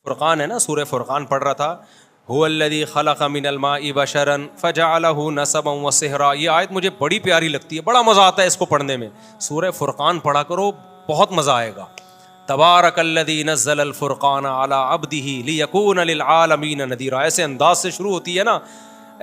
فرقان ہے نا، سورہ فرقان پڑھ رہا تھا، هو الذی خلق من الماء بشرا فجعلہ نسبا وصہرا. یہ آیت مجھے بڑی پیاری لگتی ہے، بڑا مزہ آتا ہے اس کو پڑھنے میں. سورہ فرقان پڑھا کرو، بہت مزہ آئے گا. تبارک الذی نزل الفرقان علی عبدہ لیکون للعالمین نذیرا. ایسے انداز سے شروع ہوتی ہے نا،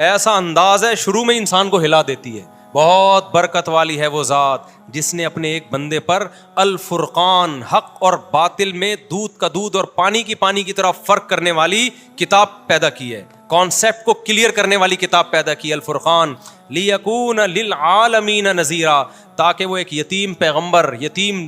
ایسا انداز ہے شروع میں انسان کو ہلا دیتی ہے. بہت برکت والی ہے وہ ذات جس نے اپنے ایک بندے پر الفرقان، حق اور باطل میں دودھ کا دودھ اور پانی کی طرح فرق کرنے والی کتاب پیدا کی ہے، کانسیپٹ کو کلیئر کرنے والی کتاب پیدا کی. الفرقان لیکون للعالمین نذیرا، تاکہ وہ ایک یتیم پیغمبر، یتیم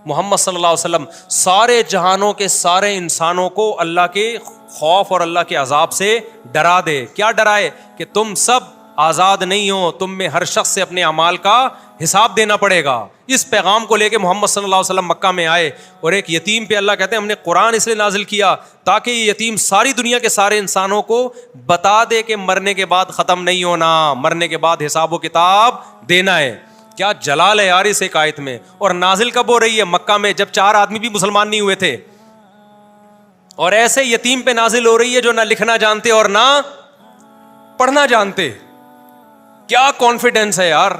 محمد صلی اللہ علیہ وسلم سارے جہانوں کے سارے انسانوں کو اللہ کے خوف اور اللہ کے عذاب سے ڈرا دے. کیا ڈرائے؟ کہ تم سب آزاد نہیں ہو، تم میں ہر شخص سے اپنے اعمال کا حساب دینا پڑے گا. اس پیغام کو لے کے محمد صلی اللہ علیہ وسلم مکہ میں آئے، اور ایک یتیم پہ اللہ کہتے ہیں ہم نے قرآن اس لیے نازل کیا تاکہ یہ یتیم ساری دنیا کے سارے انسانوں کو بتا دے کہ مرنے کے بعد ختم نہیں ہونا، مرنے کے بعد حساب و کتاب دینا ہے. کیا جلال ہے یار اس ایک آیت میں. اور نازل کب ہو رہی ہے؟ مکہ میں، جب 4 آدمی بھی مسلمان نہیں ہوئے تھے. اور ایسے یتیم پہ نازل ہو رہی ہے جو نہ لکھنا جانتے اور نہ پڑھنا جانتے. کیا کانفیڈنس ہے یار،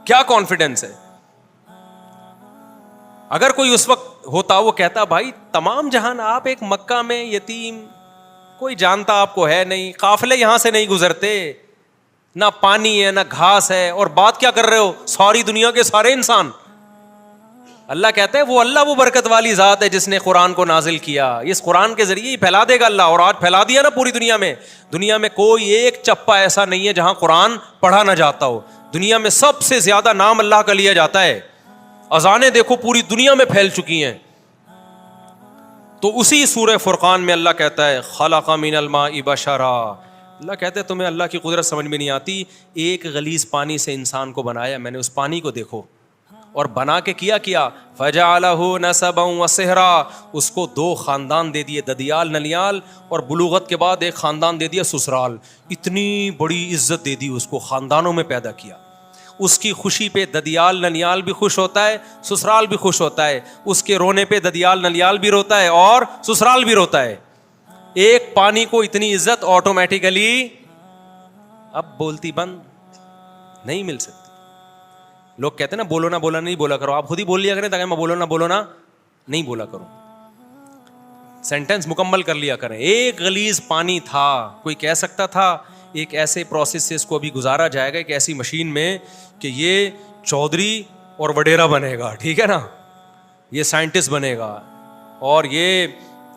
کیا کانفیڈنس ہے. اگر کوئی اس وقت ہوتا وہ کہتا بھائی تمام جہان آپ ایک مکہ میں یتیم، کوئی جانتا آپ کو ہے نہیں، قافلے یہاں سے نہیں گزرتے، نہ پانی ہے نہ گھاس ہے، اور بات کیا کر رہے ہو ساری دنیا کے سارے انسان. اللہ کہتا ہے وہ برکت والی ذات ہے جس نے قرآن کو نازل کیا. اس قرآن کے ذریعے ہی پھیلا دے گا اللہ، اور آج پھیلا دیا نا پوری دنیا میں. دنیا میں کوئی ایک چپا ایسا نہیں ہے جہاں قرآن پڑھا نہ جاتا ہو. دنیا میں سب سے زیادہ نام اللہ کا لیا جاتا ہے. اذانیں دیکھو پوری دنیا میں پھیل چکی ہیں. تو اسی سورہ فرقان میں اللہ کہتا ہے خلق من الماء بشرا. اللہ کہتے ہیں تمہیں اللہ کی قدرت سمجھ میں نہیں آتی. ایک غلیظ پانی سے انسان کو بنایا میں نے، اس پانی کو دیکھو، اور بنا کے کیا فجعلہ نسبا وصہرا. اس کو 2 خاندان دے دیے، ددیال نلیال، اور بلوغت کے بعد ایک خاندان دے دیا سسرال. اتنی بڑی عزت دے دی اس کو، خاندانوں میں پیدا کیا. اس کی خوشی پہ ددیال نلیال بھی خوش ہوتا ہے، سسرال بھی خوش ہوتا ہے. اس کے رونے پہ ددیال نلیال بھی روتا ہے اور سسرال بھی روتا ہے. ایک پانی کو اتنی عزت آٹومیٹیکلی اب بولتی بند نہیں مل سکتی. لوگ کہتے ہیں نا بولو نہ بولا نہیں بولا کرو، آپ خود ہی بول لیا کریں تاکہ میں بولو نہ نہیں بولا کروں، سینٹینس مکمل کر لیا کریں. ایک غلیظ پانی تھا، کوئی کہہ سکتا تھا ایک ایسے پروسیس سے اس کو ابھی گزارا جائے گا، ایک ایسی مشین میں کہ یہ چودھری اور وڈیرا بنے گا، ٹھیک ہے نا، یہ سائنٹسٹ بنے گا، اور یہ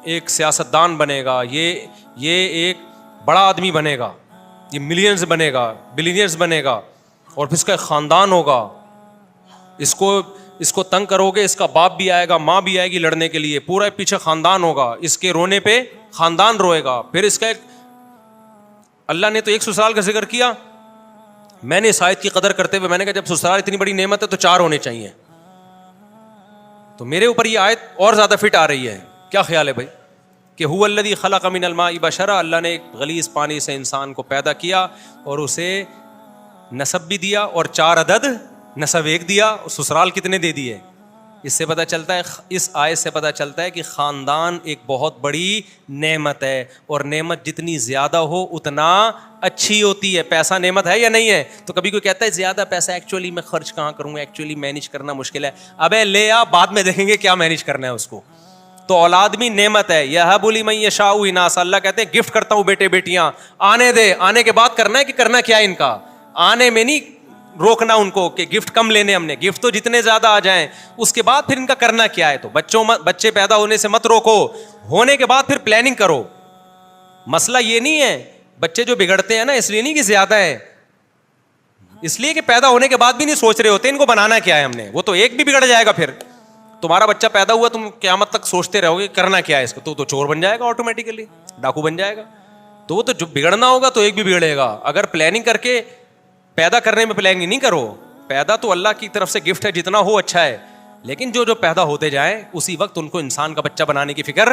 ایک سیاستدان بنے گا، یہ ایک بڑا آدمی بنے گا، یہ ملینز بنے گا، بلینئرز بنے گا، اور پھر اس کا ایک خاندان ہوگا. اس کو تنگ کرو گے اس کا باپ بھی آئے گا، ماں بھی آئے گی لڑنے کے لیے، پورا پیچھے خاندان ہوگا. اس کے رونے پہ خاندان روئے گا. پھر اس کا ایک، اللہ نے تو ایک سسرال کا ذکر کیا. میں نے اس آیت کی قدر کرتے ہوئے میں نے کہا جب سسرال اتنی بڑی نعمت ہے تو 4 ہونے چاہیے. تو میرے اوپر یہ آیت اور زیادہ فٹ آ رہی ہے. کیا خیال ہے بھائی کہ هو الذی خلق من الماء بشرا، اللہ نے ایک غلیظ پانی سے انسان کو پیدا کیا اور اسے نسب بھی دیا، اور 4 عدد نسب ایک دیا، سسرال کتنے دے دیے. اس سے پتہ چلتا ہے، اس آیت سے پتہ چلتا ہے کہ خاندان ایک بہت بڑی نعمت ہے، اور نعمت جتنی زیادہ ہو اتنا اچھی ہوتی ہے. پیسہ نعمت ہے یا نہیں ہے؟ تو کبھی کوئی کہتا ہے زیادہ پیسہ ایکچولی میں خرچ کہاں کروں، ایکچولی مینیج کرنا مشکل ہے. ابے لے آ، بعد میں دیکھیں گے کیا مینیج کرنا ہے اس کو. تو اولاد بھی نعمت ہے. یہب لمن یشاء اناثا، اللہ کہتے ہیں گفٹ کرتا ہوں بیٹے بیٹیاں، آنے دے. آنے کے بعد کرنا ہے کہ کرنا کیا ہے ان کا، آنے میں نہیں روکنا ان کو کہ گفٹ کم لینے ہم نے، گفٹ تو جتنے زیادہ آ جائیں. اس کے بعد پھر ان کا کرنا کیا ہے. تو بچے پیدا ہونے سے مت روکو، ہونے کے بعد پھر پلاننگ کرو. مسئلہ یہ نہیں ہے بچے جو بگڑتے ہیں نا، اس لیے نہیں کہ زیادہ ہے، اس لیے کہ پیدا ہونے کے بعد بھی نہیں سوچ رہے ہوتے ان کو بنانا کیا ہے ہم نے. وہ تو ایک بھی بگڑ جائے گا، پھر تمہارا بچہ پیدا ہوا تم قیامت تک سوچتے رہو گے کرنا کیا ہے اس کو، تو چور بن جائے گا آٹومیٹیکلی، ڈاکو بن جائے گا. تو وہ تو جو بگڑنا ہوگا تو ایک بھی بگڑے گا. اگر پلاننگ کر کے پیدا کرنے میں پلاننگ نہیں کرو، پیدا تو اللہ کی طرف سے گفٹ ہے، جتنا ہو اچھا ہے، لیکن جو پیدا ہوتے جائیں اسی وقت ان کو انسان کا بچہ بنانے کی فکر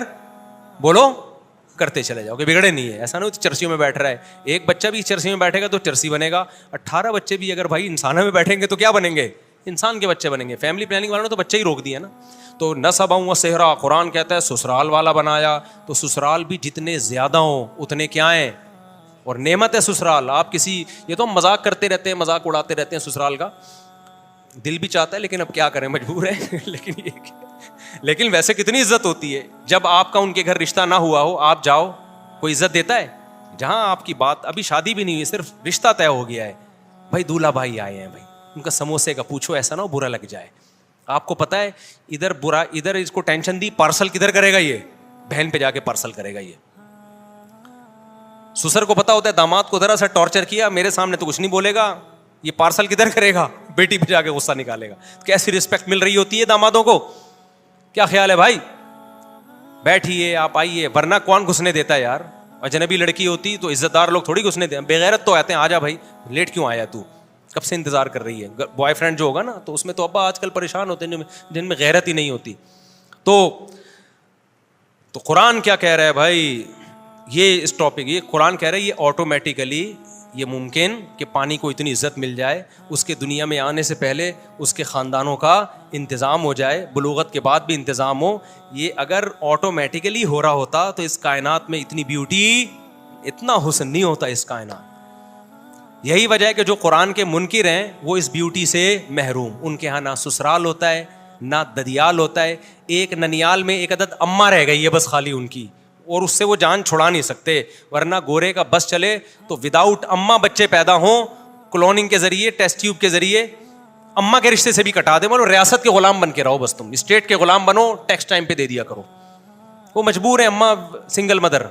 بولو کرتے چلے جاؤ کہ بگڑے نہیں ہے. ایسا نہیں چرسیوں میں بیٹھ رہا ہے، ایک بچہ بھی چرسی میں بیٹھے گا تو چرسی بنے گا، 18 بچے بھی اگر بھائی انسانوں میں بیٹھیں گے تو کیا بنیں گے، انسان کے بچے بنیں گے. فیملی پلاننگ والوں نے تو بچے ہی روک دیا نا. تو نسبا و صہرا, قرآن کہتا ہے سسرال والا بنایا, تو سسرال بھی جتنے زیادہ ہوں اتنے کیا ہیں, اور نعمت ہے سسرال. آپ کسی, یہ تو ہم مذاق کرتے رہتے ہیں, مذاق اڑاتے رہتے ہیں سسرال کا, دل بھی چاہتا ہے لیکن اب کیا کریں, مجبور ہے. لیکن ویسے کتنی عزت ہوتی ہے جب آپ کا ان کے گھر رشتہ نہ ہوا ہو, آپ جاؤ, کوئی عزت دیتا ہے؟ جہاں آپ کی بات, ابھی شادی بھی نہیں ہوئی, صرف رشتہ طے ہو گیا ہے, بھائی دولہا بھائی آئے ہیں, بھائی ان کا سموسے کا پوچھو, ایسا نہ ہو برا لگ جائے. آپ کو پتا ہے ادھر برا, ادھر اس کو ٹینشن دی, پارسل کدھر کرے گا, یہ بہن پہ جا کے پارسل کرے گا. یہ سسر کو پتا ہوتا ہے داماد کو ذرا سا ٹارچر کیا, میرے سامنے تو کچھ نہیں بولے گا, یہ پارسل کدھر کرے گا, بیٹی پہ جا کے غصہ نکالے گا. کیسی رسپیکٹ مل رہی ہوتی ہے دامادوں کو, کیا خیال ہے بھائی؟ بیٹھیے, آپ آئیے, ورنہ کون گھسنے دیتا ہے یار؟ اجنبی لڑکی ہوتی تو عزت دار لوگ تھوڑی گھسنے دیں, بےغیرت تو آتے ہیں, آجا بھائی, لیٹ کیوں آیا تو, کب سے انتظار کر رہی ہے. بوائے فرینڈ جو ہوگا نا, تو اس میں تو ابا آج کل پریشان ہوتے ہیں جن میں غیرت ہی نہیں ہوتی. تو قرآن کیا کہہ رہا ہے بھائی, یہ اس ٹاپک, یہ قرآن کہہ رہا ہے یہ آٹومیٹیکلی یہ ممکن کہ پانی کو اتنی عزت مل جائے, اس کے دنیا میں آنے سے پہلے اس کے خاندانوں کا انتظام ہو جائے, بلوغت کے بعد بھی انتظام ہو. یہ اگر آٹومیٹیکلی ہو رہا ہوتا تو اس کائنات میں اتنی بیوٹی, اتنا حسن نہیں ہوتا اس کائنات. یہی وجہ ہے کہ جو قرآن کے منکر ہیں وہ اس بیوٹی سے محروم. ان کے ہاں نہ سسرال ہوتا ہے نہ ددیال ہوتا ہے, ایک ننیال میں ایک عدد اماں رہ گئی ہے بس خالی ان کی, اور اس سے وہ جان چھڑا نہیں سکتے. ورنہ گورے کا بس چلے تو وداؤٹ اماں بچے پیدا ہوں, کلوننگ کے ذریعے, ٹیسٹ ٹیوب کے ذریعے, اماں کے رشتے سے بھی کٹا دیں, بولو ریاست کے غلام بن کے رہو, بس تم اسٹیٹ کے غلام بنو, ٹیکس ٹائم پہ دے دیا کرو. وہ مجبور ہے, اماں سنگل مدر,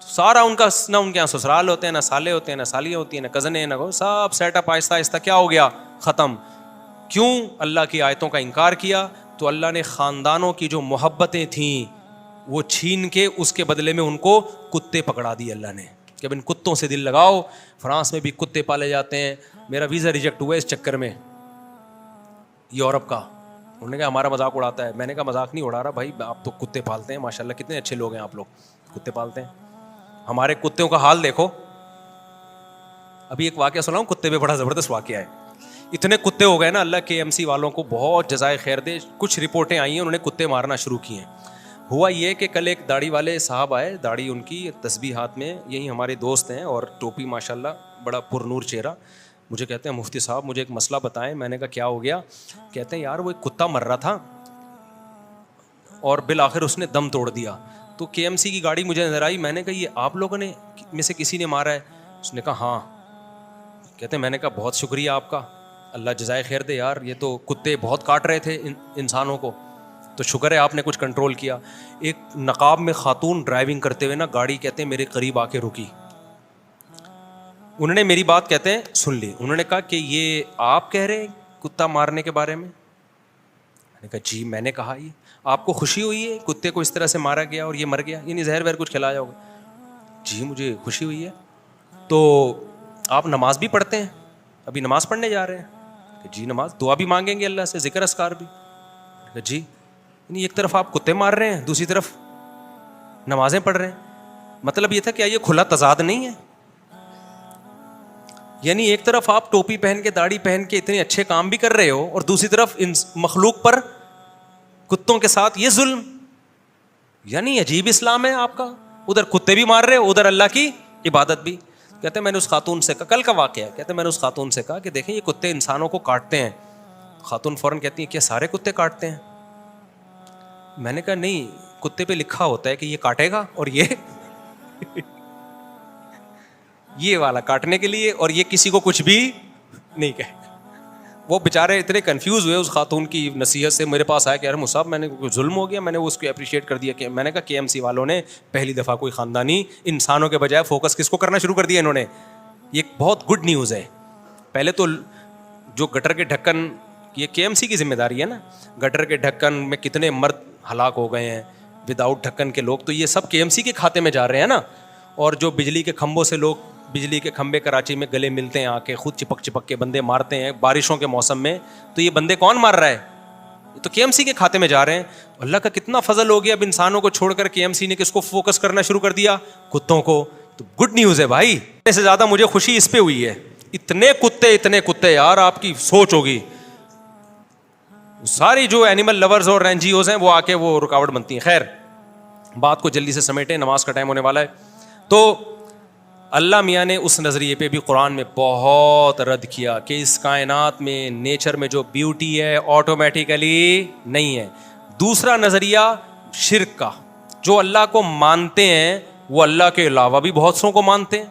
سارا ان کا نہ ان کے یہاں سسرال ہوتے ہیں, نہ سالے ہوتے ہیں, نہ سالیاں ہوتی ہیں, نہ کزنیں, نہ سب سیٹ اپ آہستہ آہستہ کیا ہو گیا, ختم. کیوں؟ اللہ کی آیتوں کا انکار کیا. تو اللہ نے خاندانوں کی جو محبتیں تھیں وہ چھین کے اس کے بدلے میں ان کو کتے پکڑا دی اللہ نے, کہ اب ان کتوں سے دل لگاؤ. فرانس میں بھی کتے پالے جاتے ہیں, میرا ویزا ریجیکٹ ہوا اس چکر میں, یورپ کا. انہوں نے کہا ہمارا مذاق اڑاتا ہے. میں نے کہا مذاق نہیں اڑا رہا بھائی, آپ تو کتے پالتے ہیں, ماشاء اللہ کتنے اچھے لوگ ہیں آپ لوگ, کتے پالتے ہیں. ہمارے کتوں کا حال دیکھو. ابھی ایک واقعہ سناؤں, کتے پہ بڑا زبردست واقعہ ہے. اتنے کتے ہو گئے نا, اللہ کے KMC والوں کو بہت جزائے خیر دے, کچھ رپورٹیں آئی ہیں انہوں نے کتے مارنا شروع کیے ہیں. ہوا یہ کہ کل ایک داڑھی والے صاحب آئے, داڑھی ان کی, تسبیح ہاتھ میں, یہی ہمارے دوست ہیں, اور ٹوپی ماشاء اللہ بڑا پرنور چہرہ. مجھے کہتے ہیں مفتی صاحب مجھے ایک مسئلہ بتائیں. میں نے کہا کیا ہو گیا؟ کہتے ہیں یار وہ ایک کتا مر رہا تھا اور بالآخر اس نے دم توڑ دیا. تو KMC کی گاڑی مجھے نظر آئی. میں نے کہا یہ آپ لوگوں نے میں سے کسی نے مارا ہے؟ اس نے کہا ہاں. کہتے ہیں میں نے کہا بہت شکریہ آپ کا, اللہ جزائے خیر دے یار, یہ تو کتے بہت کاٹ رہے تھے انسانوں کو, تو شکر ہے آپ نے کچھ کنٹرول کیا. ایک نقاب میں خاتون ڈرائیونگ کرتے ہوئے نا گاڑی, کہتے ہیں میرے قریب آ کے رکی. انہوں نے میری بات کہتے ہیں سن لی. انہوں نے کہا کہ یہ آپ کہہ رہے ہیں کتا مارنے کے بارے میں؟ میں نے کہا جی. میں نے کہا یہ آپ کو خوشی ہوئی ہے کتے کو اس طرح سے مارا گیا اور یہ مر گیا, یعنی زہر وہر کچھ کھلایا ہوگا؟ جی مجھے خوشی ہوئی ہے. تو آپ نماز بھی پڑھتے ہیں؟ ابھی نماز پڑھنے جا رہے ہیں؟ جی. نماز, دعا بھی مانگیں گے اللہ سے, ذکر اذکار بھی؟ جی. یعنی ایک طرف آپ کتے مار رہے ہیں, دوسری طرف نمازیں پڑھ رہے ہیں. مطلب یہ تھا کیا یہ کھلا تضاد نہیں ہے؟ یعنی ایک طرف آپ ٹوپی پہن کے داڑھی پہن کے اتنے اچھے کام بھی کر رہے ہو, اور دوسری طرف ان مخلوق پر کتوں کے ساتھ یہ ظلم. یعنی عجیب اسلام ہے آپ کا, ادھر کتے بھی مار رہے ہو, ادھر اللہ کی عبادت بھی. کہتے ہیں میں نے اس خاتون سے کہا, کل کا واقعہ ہے, کہتے ہیں میں نے اس خاتون سے کہا کہ دیکھیں یہ کتے انسانوں کو کاٹتے ہیں. خاتون فوراً کہتی ہیں کیا سارے کتے کاٹتے ہیں؟ میں نے کہا نہیں, کتے پہ لکھا ہوتا ہے کہ یہ کاٹے گا, اور یہ والا کاٹنے کے لیے, اور یہ کسی کو کچھ بھی نہیں کہے گا. وہ بیچارے اتنے کنفیوز ہوئے اس خاتون کی نصیحت سے, میرے پاس آیا کہ ارے صاحب میں نے کوئی ظلم ہو گیا. میں نے اس کو اپریشیٹ کر دیا کہ میں نے کہا KMC والوں نے پہلی دفعہ کوئی خاندانی انسانوں کے بجائے فوکس کس کو کرنا شروع کر دیا انہوں نے. یہ بہت گڈ نیوز ہے. پہلے تو جو گٹر کے ڈھکن, یہ KMC کی ذمہ داری ہے نا, گٹر کے ڈھکن میں کتنے مرد ہلاک ہو گئے ہیں وداؤٹ ڈھکن کے لوگ, تو یہ سب KMC کے کھاتے میں جا رہے ہیں نا. اور جو بجلی کے کھمبوں سے لوگ, بجلی کے کھمبے کراچی میں گلے ملتے ہیں آ کے, خود چپک چپک کے بندے مارتے ہیں بارشوں کے موسم میں, تو یہ بندے کون مار رہا ہے؟ یہ تو KMC کے کھاتے میں جا رہے ہیں. اللہ کا کتنا فضل ہو گیا, اب انسانوں کو چھوڑ کر KMC نے کس کو فوکس کرنا شروع کر دیا؟ کتوں کو. تو گڈ نیوز ہے بھائی. اس سے زیادہ مجھے خوشی اس پہ ہوئی ہے, اتنے کتے یار, آپ کی سوچ ہوگی ساری جو اینیمل لورز اور این جی اوز ہیں وہ آ کے وہ رکاوٹ بنتی ہیں. خیر بات کو جلدی سے سمیٹیں, نماز کا ٹائم ہونے والا ہے. تو اللہ میاں نے اس نظریے پہ بھی قرآن میں بہت رد کیا کہ اس کائنات میں نیچر میں جو بیوٹی ہے آٹومیٹیکلی نہیں ہے. دوسرا نظریہ شرک کا, جو اللہ کو مانتے ہیں وہ اللہ کے علاوہ بھی بہت سوں کو مانتے ہیں.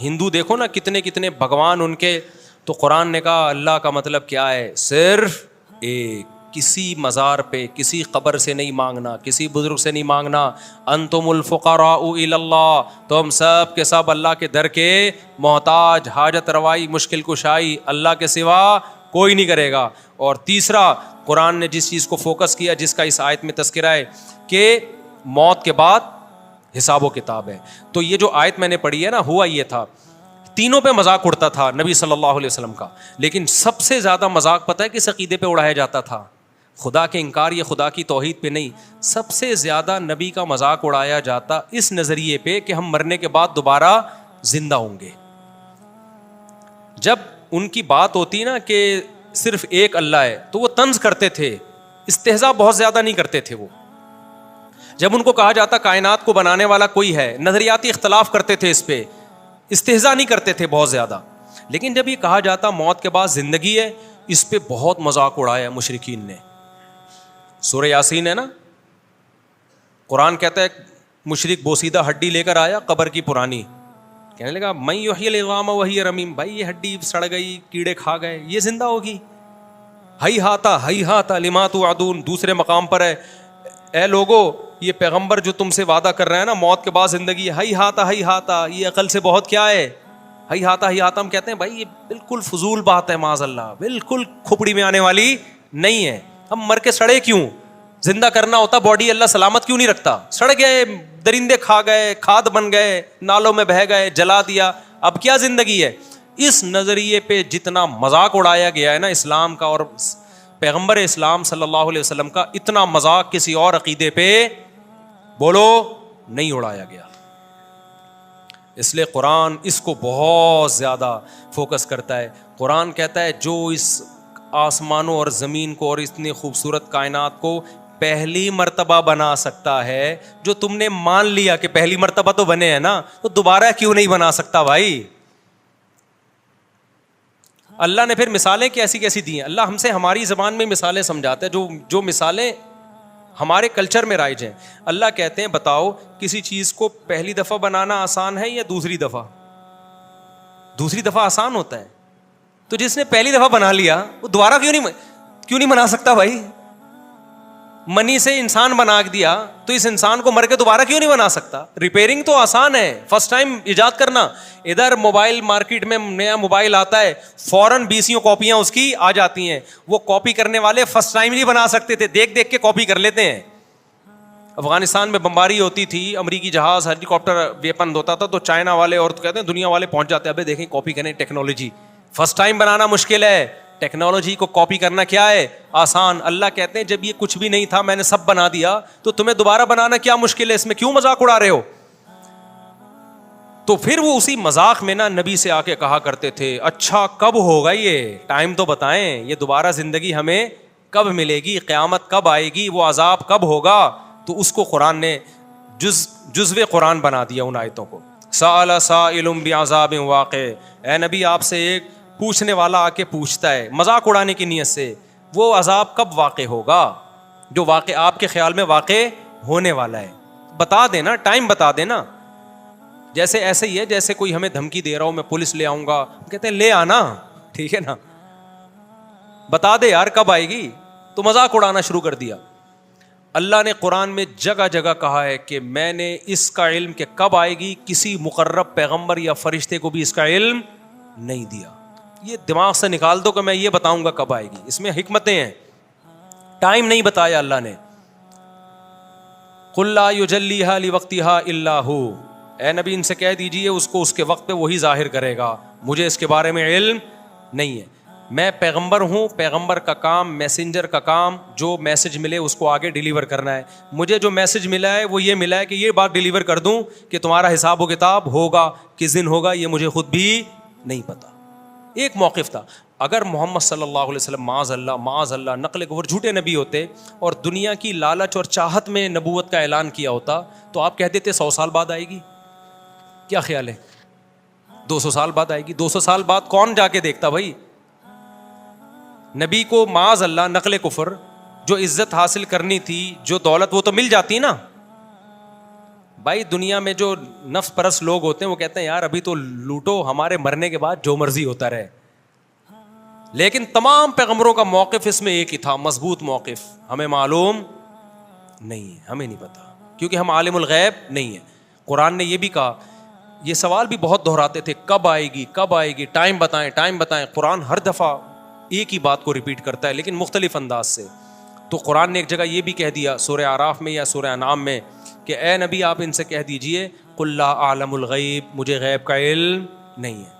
ہندو دیکھو نا کتنے کتنے بھگوان ان کے, تو قرآن نے کہا اللہ کا مطلب کیا ہے, صرف ایک, کسی مزار پہ کسی قبر سے نہیں مانگنا, کسی بزرگ سے نہیں مانگنا. انتم الفقراء الی اللہ, تم سب کے سب اللہ کے در کے محتاج, حاجت روائی مشکل کشائی اللہ کے سوا کوئی نہیں کرے گا. اور تیسرا قرآن نے جس چیز کو فوکس کیا, جس کا اس آیت میں تذکرہ ہے کہ موت کے بعد حساب و کتاب ہے. تو یہ جو آیت میں نے پڑھی ہے نا, ہوا یہ تھا تینوں پہ مذاق اڑتا تھا نبی صلی اللہ علیہ وسلم کا, لیکن سب سے زیادہ مذاق پتہ ہے کس عقیدے پہ اڑایا جاتا تھا؟ خدا کے انکار یا خدا کی توحید پہ نہیں. سب سے زیادہ نبی کا مذاق اڑایا جاتا اس نظریے پہ کہ ہم مرنے کے بعد دوبارہ زندہ ہوں گے. جب ان کی بات ہوتی نا کہ صرف ایک اللہ ہے تو وہ طنز کرتے تھے, استہزاء بہت زیادہ نہیں کرتے تھے. وہ جب ان کو کہا جاتا کائنات کو بنانے والا کوئی ہے, نظریاتی اختلاف کرتے تھے, اس پہ استہزاء نہیں کرتے تھے بہت زیادہ. لیکن جب یہ کہا جاتا موت کے بعد زندگی ہے, اس پہ بہت مذاق اڑایا مشرکین نے. سورہ یاسین ہے نا, قرآن کہتا ہے مشرک بوسیدہ ہڈی لے کر آیا قبر کی پرانی, کہنے لگا من یحیی العظام وہی رمیم, بھائی یہ ہڈی سڑ گئی, کیڑے کھا گئے, یہ زندہ ہوگی. ہی ہاتا لما توعدون. دوسرے مقام پر ہے اے لوگو یہ پیغمبر جو تم سے وعدہ کر رہا ہے نا موت کے بعد زندگی, ہی ہاتا, یہ عقل سے بہت کیا ہے, ہی ہاتا. ہم کہتے ہیں بھائی یہ بالکل فضول بات ہے, معاذ اللہ, بالکل کھپڑی میں آنے والی نہیں ہے. ہم مر کے سڑے کیوں؟ زندہ کرنا ہوتا باڈی, اللہ سلامت کیوں نہیں رکھتا؟ سڑ گئے, درندے کھا گئے, کھاد بن گئے, نالوں میں بہہ گئے, جلا دیا, اب کیا زندگی ہے؟ اس نظریے پہ جتنا مذاق اڑایا گیا ہے نا اسلام کا اور پیغمبر اسلام صلی اللہ علیہ وسلم کا, اتنا مذاق کسی اور عقیدے پہ بولو نہیں اڑایا گیا. اس لیے قرآن اس کو بہت زیادہ فوکس کرتا ہے. قرآن کہتا ہے جو اس آسمانوں اور زمین کو اور اتنی خوبصورت کائنات کو پہلی مرتبہ بنا سکتا ہے, جو تم نے مان لیا کہ پہلی مرتبہ تو بنے ہیں نا, تو دوبارہ کیوں نہیں بنا سکتا بھائی؟ اللہ نے پھر مثالیں کیسی کیسی دی ہیں. اللہ ہم سے ہماری زبان میں مثالیں سمجھاتا ہے, جو مثالیں ہمارے کلچر میں رائج ہیں. اللہ کہتے ہیں بتاؤ کسی چیز کو پہلی دفعہ بنانا آسان ہے یا دوسری دفعہ؟ دوسری دفعہ آسان ہوتا ہے. تو جس نے پہلی دفعہ بنا لیا وہ دوبارہ کیوں نہیں بنا سکتا بھائی؟ منی سے انسان بنا دیا تو اس انسان کو مر کے دوبارہ کیوں نہیں بنا سکتا؟ ریپیئرنگ تو آسان ہے, فرسٹ ٹائم ایجاد کرنا. ادھر موبائل مارکیٹ میں نیا موبائل آتا ہے, فوراً 20 کاپیاں اس کی آ جاتی ہیں. وہ کاپی کرنے والے فرسٹ ٹائم نہیں بنا سکتے تھے, دیکھ دیکھ کے کاپی کر لیتے ہیں. افغانستان میں بمباری ہوتی تھی, امریکی جہاز ہیلی کاپٹر ویپن ہوتا تھا, تو چائنا والے اور تو کہتے ہیں دنیا والے پہنچ جاتے ہیں, ابے دیکھیں کاپی کریں ٹیکنالوجی. فرسٹ ٹائم بنانا مشکل ہے, ٹیکنالوجی کو کاپی کرنا کیا ہے آسان. اللہ کہتے ہیں جب یہ کچھ بھی نہیں تھا میں نے سب بنا دیا, تو تمہیں دوبارہ بنانا کیا مشکل ہے؟ اس میں کیوں مذاق اڑا رہے ہو؟ تو پھر وہ اسی مذاق میں نا نبی سے آ کے کہا کرتے تھے اچھا کب ہوگا یہ ٹائم تو بتائیں, یہ دوبارہ زندگی ہمیں کب ملے گی, قیامت کب آئے گی, وہ عذاب کب ہوگا؟ تو اس کو قرآن نے جزو قرآن بنا دیا ان آیتوں کو. سأل سائل بعذاب واقع, اے نبی آپ سے ایک پوچھنے والا آ کے پوچھتا ہے مذاق اڑانے کی نیت سے, وہ عذاب کب واقع ہوگا جو واقع آپ کے خیال میں واقع ہونے والا ہے؟ بتا دینا, ٹائم بتا دینا. جیسے ایسے ہی ہے جیسے کوئی ہمیں دھمکی دے رہا ہو میں پولیس لے آؤں گا, کہتے ہیں لے آنا, ٹھیک ہے نا, بتا دے یار کب آئے گی. تو مذاق اڑانا شروع کر دیا. اللہ نے قرآن میں جگہ جگہ کہا ہے کہ میں نے اس کا علم کہ کب آئے گی کسی مقرب پیغمبر یا فرشتے کو بھی اس کا علم نہیں دیا. یہ دماغ سے نکال دو کہ میں یہ بتاؤں گا کب آئے گی, اس میں حکمتیں ہیں. ٹائم نہیں بتایا اللہ نے. قل لا یجلیھا لوقتھا الا ھو, اے نبی ان سے کہہ دیجئے اس کو اس کے وقت پہ وہی ظاہر کرے گا, مجھے اس کے بارے میں علم نہیں ہے. میں پیغمبر ہوں, پیغمبر کا کام, میسنجر کا کام جو میسج ملے اس کو آگے ڈیلیور کرنا ہے. مجھے جو میسج ملا ہے وہ یہ ملا ہے کہ یہ بات ڈیلیور کر دوں کہ تمہارا حساب و کتاب ہوگا, کس دن ہوگا یہ مجھے خود بھی نہیں پتا. ایک موقف تھا, اگر محمد صلی اللہ علیہ وسلم معاذ اللہ نقل کفر جھوٹے نبی ہوتے اور دنیا کی لالچ اور چاہت میں نبوت کا اعلان کیا ہوتا تو آپ کہہ دیتے 100 سال بعد آئے گی. کیا خیال ہے؟ 200 سال بعد آئے گی. 200 سال بعد کون جا کے دیکھتا بھائی؟ نبی کو معاذ اللہ نقل کفر جو عزت حاصل کرنی تھی، جو دولت، وہ تو مل جاتی نا بھائی. دنیا میں جو نفس پرست لوگ ہوتے ہیں وہ کہتے ہیں یار ابھی تو لوٹو، ہمارے مرنے کے بعد جو مرضی ہوتا رہے. لیکن تمام پیغمبروں کا موقف اس میں ایک ہی تھا، مضبوط موقف. ہمیں معلوم نہیں ہے، ہمیں نہیں پتا، کیونکہ ہم عالم الغیب نہیں ہیں. قرآن نے یہ بھی کہا، یہ سوال بھی بہت دہراتے تھے، کب آئے گی، کب آئے گی، ٹائم بتائیں، ٹائم بتائیں. قرآن ہر دفعہ ایک ہی بات کو ریپیٹ کرتا ہے لیکن مختلف انداز سے. تو قرآن نے ایک جگہ یہ بھی کہہ دیا سورہ اعراف میں یا سورہ انعام میں کہ اے نبی آپ ان سے کہہ دیجئے قل لا اعلم الغیب، مجھے غیب کا علم نہیں ہے،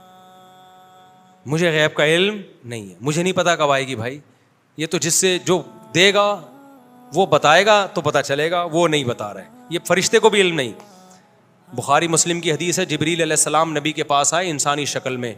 مجھے غیب کا علم نہیں ہے، مجھے نہیں پتا کب آئے گی بھائی. یہ تو جس سے جو دے گا وہ بتائے گا تو پتہ چلے گا، وہ نہیں بتا رہے. یہ فرشتے کو بھی علم نہیں. بخاری مسلم کی حدیث ہے، جبریل علیہ السلام نبی کے پاس آئے انسانی شکل میں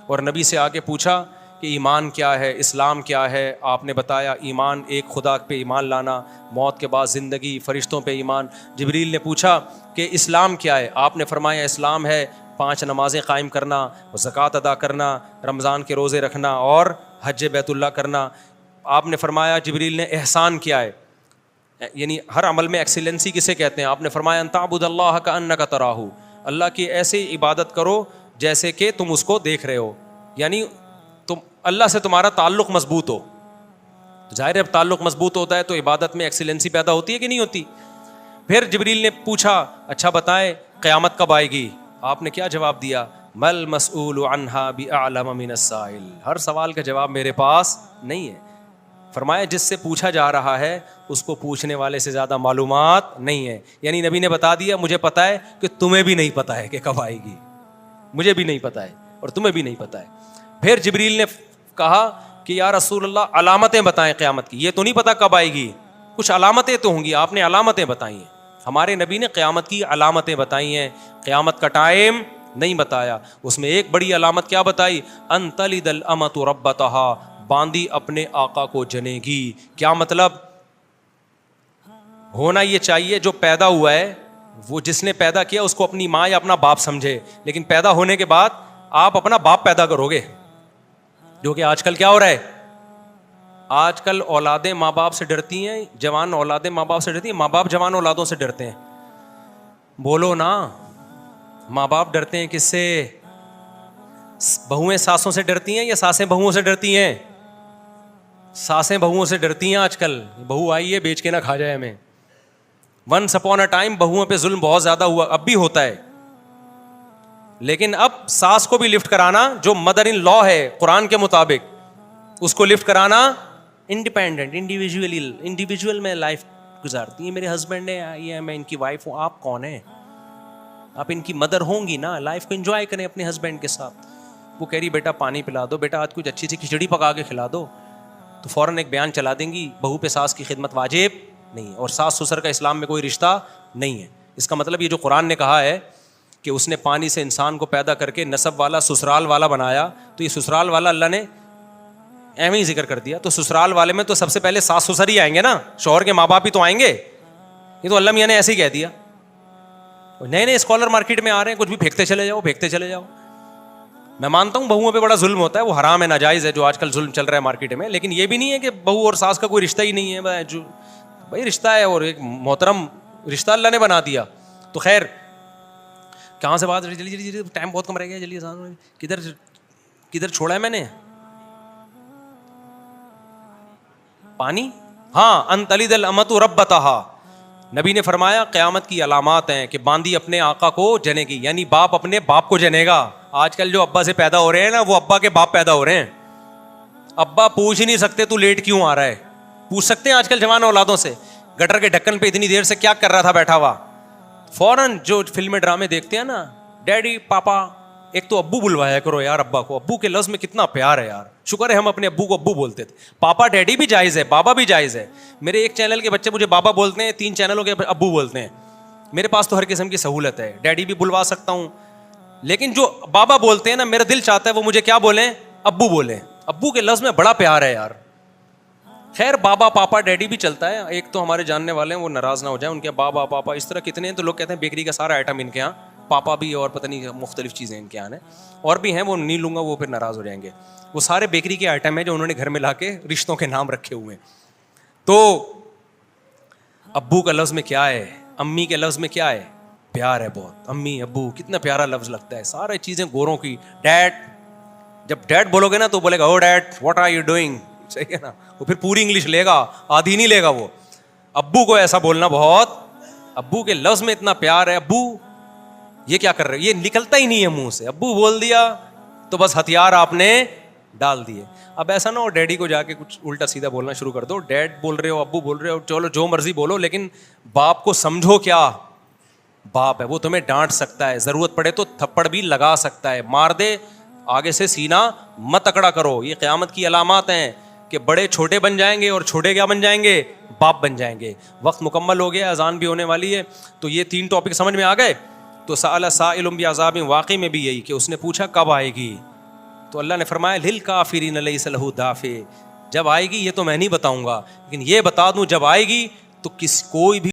اور نبی سے آ کے پوچھا کہ ایمان کیا ہے، اسلام کیا ہے. آپ نے بتایا ایمان ایک خدا پہ ایمان لانا، موت کے بعد زندگی، فرشتوں پہ ایمان. جبریل نے پوچھا کہ اسلام کیا ہے؟ آپ نے فرمایا اسلام ہے 5 نمازیں قائم کرنا، زکوٰۃ ادا کرنا، رمضان کے روزے رکھنا اور حج بیت اللہ کرنا. آپ نے فرمایا جبریل نے احسان کیا ہے؟ یعنی ہر عمل میں ایکسیلنسی کسے کہتے ہیں؟ آپ نے فرمایا ان تعبد اللہ کأنک تراہ، اللہ کی ایسے عبادت کرو جیسے کہ تم اس کو دیکھ رہے ہو. یعنی تم اللہ سے تمہارا تعلق مضبوط ہو. ظاہر ہے اب تعلق مضبوط ہوتا ہے تو عبادت میں ایکسیلنسی پیدا ہوتی ہے کہ نہیں ہوتی؟ پھر جبریل نے پوچھا اچھا بتائیں قیامت کب آئے گی؟ آپ نے کیا جواب دیا؟ مل مسئول عنہا باعلم من السائل، ہر سوال کا جواب میرے پاس نہیں ہے. فرمایا جس سے پوچھا جا رہا ہے اس کو پوچھنے والے سے زیادہ معلومات نہیں ہے. یعنی نبی نے بتا دیا مجھے پتا ہے کہ تمہیں بھی نہیں پتا ہے کہ کب آئے گی، مجھے بھی نہیں پتا ہے اور تمہیں بھی نہیں پتا ہے. پھر جبریل نے کہا کہ یا رسول اللہ علامتیں بتائیں قیامت کی، یہ تو نہیں پتا کب آئے گی، کچھ علامتیں تو ہوں گی، آپ نے علامتیں بتائی ہیں. ہمارے نبی نے قیامت کی علامتیں بتائی ہیں، قیامت کا ٹائم نہیں بتایا. اس میں ایک بڑی علامت کیا بتائی؟ ان تلد الامۃ ربتہا، باندی اپنے آقا کو جنے گی. کیا مطلب؟ ہونا یہ چاہیے جو پیدا ہوا ہے وہ جس نے پیدا کیا اس کو اپنی ماں یا اپنا باپ سمجھے، لیکن پیدا ہونے کے بعد آپ اپنا باپ پیدا کرو گے، جو کہ آج کل کیا ہو رہا ہے. آج کل اولادیں ماں باپ سے ڈرتی ہیں، جوان اولادیں ماں باپ سے ڈرتی ہیں، ماں باپ جوان اولادوں سے ڈرتے ہیں. بولو نا، ماں باپ ڈرتے ہیں کس سے؟ بہویں ساسوں سے ڈرتی ہیں یا ساسیں بہوؤں سے ڈرتی ہیں؟ ساسیں بہوؤں سے ڈرتی ہیں. آج کل بہو آئی ہے بیچ کے نہ کھا جائے ہمیں. ونس اپون اے ٹائم بہوؤں پہ ظلم بہت زیادہ ہوا، اب بھی ہوتا ہے، لیکن اب ساس کو بھی لفٹ کرانا جو مدر ان لا ہے قرآن کے مطابق، اس کو لفٹ کرانا انڈیپینڈنٹ انڈیویجول میں لائف گزارتی ہیں. میرے ہسبینڈ ہے، یہ ہے، میں ان کی وائف ہوں. آپ کون ہیں؟ آپ ان کی مدر ہوں گی نا. لائف کو انجوائے کریں اپنے ہسبینڈ کے ساتھ. وہ کہہ رہی بیٹا پانی پلا دو، بیٹا آج کچھ اچھی سی کھچڑی پکا کے کھلا دو، تو فوراً ایک بیان چلا دیں گی بہو پہ ساس کی خدمت واجب نہیں ہے، اور ساس سسر کا اسلام میں کوئی رشتہ نہیں ہے. اس کا مطلب یہ جو قرآن نے کہا ہے کہ اس نے پانی سے انسان کو پیدا کر کے نسب والا سسرال والا بنایا، تو یہ سسرال والا اللہ نے ایویں ہی ذکر کر دیا. تو سسرال والے میں تو سب سے پہلے ساس سسر ہی آئیں گے نا، شوہر کے ماں باپ ہی تو آئیں گے. یہ تو اللہ میاں نے ایسے ہی کہہ دیا. نئے نئے اسکالر مارکیٹ میں آ رہے ہیں، کچھ بھی پھینکتے چلے جاؤ پھینکتے چلے جاؤ. میں مانتا ہوں بہوؤں پہ بڑا ظلم ہوتا ہے، وہ حرام ہے، ناجائز ہے جو آج کل ظلم چل رہا ہے مارکیٹ میں، لیکن یہ بھی نہیں ہے کہ بہو اور ساس کا کوئی رشتہ ہی نہیں ہے. جو بھائی رشتہ ہے اور ایک محترم رشتہ اللہ نے بنا دیا. تو خیر کہاں سے بات، جلدی جلدی ٹائم بہت کم رہ گیا، جلدی کدھر چھوڑا ہے میں نے؟ پانی. ہاں، ان تلد الامۃ ربتہا، نبی نے فرمایا قیامت کی علامات ہیں کہ باندی اپنے آقا کو جنے گی، یعنی باپ اپنے باپ کو جنے گا. آج کل جو ابا سے پیدا ہو رہے ہیں نا وہ ابا کے باپ پیدا ہو رہے ہیں. ابا پوچھ ہی نہیں سکتے تو لیٹ کیوں آ رہا ہے، پوچھ سکتے ہیں آج کل جوان اولادوں سے گٹر کے ڈھکن پہ اتنی دیر سے کیا کر رہا تھا بیٹھا ہوا. فوراً جو فلمیں ڈرامے دیکھتے ہیں نا، ڈیڈی پاپا، ایک تو ابو بلوایا کرو یار. ابا کو ابو کے لفظ میں کتنا پیار ہے یار. شکر ہے ہم اپنے ابو کو ابو بولتے تھے. پاپا ڈیڈی بھی جائز ہے، بابا بھی جائز ہے. میرے ایک چینل کے بچے مجھے بابا بولتے ہیں، 3 چینلوں کے ابو بولتے ہیں. میرے پاس تو ہر قسم کی سہولت ہے، ڈیڈی بھی بلوا سکتا ہوں، لیکن جو بابا بولتے ہیں نا میرا دل چاہتا ہے وہ مجھے کیا بولیں؟ ابو بولیں. ابو کے لفظ میں بڑا پیار ہے یار. خیر بابا پاپا ڈیڈی بھی چلتا ہے. ایک تو ہمارے جاننے والے ہیں, وہ ناراض نہ ہو جائیں, ان کے بابا پاپا اس طرح کتنے ہیں, تو لوگ کہتے ہیں بیکری کا سارا آئٹم ان کے یہاں, پاپا بھی اور پتہ نہیں مختلف چیزیں ان کے یہاں ہیں, اور بھی ہیں وہ نہیں لوں گا, وہ پھر ناراض ہو جائیں گے. وہ سارے بیکری کے آئٹم ہیں جو انہوں نے گھر میں لا کے رشتوں کے نام رکھے ہوئے ہیں. تو ابو کا لفظ میں کیا ہے, امی کے لفظ میں کیا ہے, پیار ہے بہت. امی ابو کتنا پیارا لفظ لگتا ہے, سارے چیزیں گوروں کی. ڈیڈ, جب ڈیڈ بولو گے نا تو بولے گا oh dad what are you doing, صحیح ہے نا, وہ پھر پوری انگلش لے گا, آدھی نہیں لے گا وہ. ابو کو ایسا بولنا بہت, ابو کے لفظ میں اتنا پیار ہے. ابو یہ کیا کر رہے, یہ نکلتا ہی نہیں ہے منہ سے, ابو بول دیا تو بس ہتھیار آپ نے ڈال دیے. اب ایسا نہ ہو ڈیڈی کو جا کے کچھ الٹا سیدھا بولنا شروع کر دو. ڈیڈ بول رہے ہو, ابو بول رہے ہو, چلو جو مرضی بولو, لیکن باپ کو سمجھو. کیا باپ ہے, وہ تمہیں ڈانٹ سکتا ہے, ضرورت پڑے تو تھپڑ بھی لگا سکتا ہے, مار دے, آگے سے سینہ مت اکڑا کرو. یہ قیامت کی علامات ہیں کہ بڑے چھوٹے بن جائیں گے, اور چھوٹے کیا بن جائیں گے, باپ بن جائیں گے. وقت مکمل ہو گیا, اذان بھی ہونے والی ہے, تو یہ 3 ٹاپک سمجھ میں آ گئے. تو سأل سائل بعذاب واقع میں بھی یہی کہ اس نے پوچھا کب آئے گی, تو اللہ نے فرمایا للکافرین لیس لہ دافع, جب آئے گی یہ تو میں نہیں بتاؤں گا, لیکن یہ بتا دوں جب آئے گی تو کوئی بھی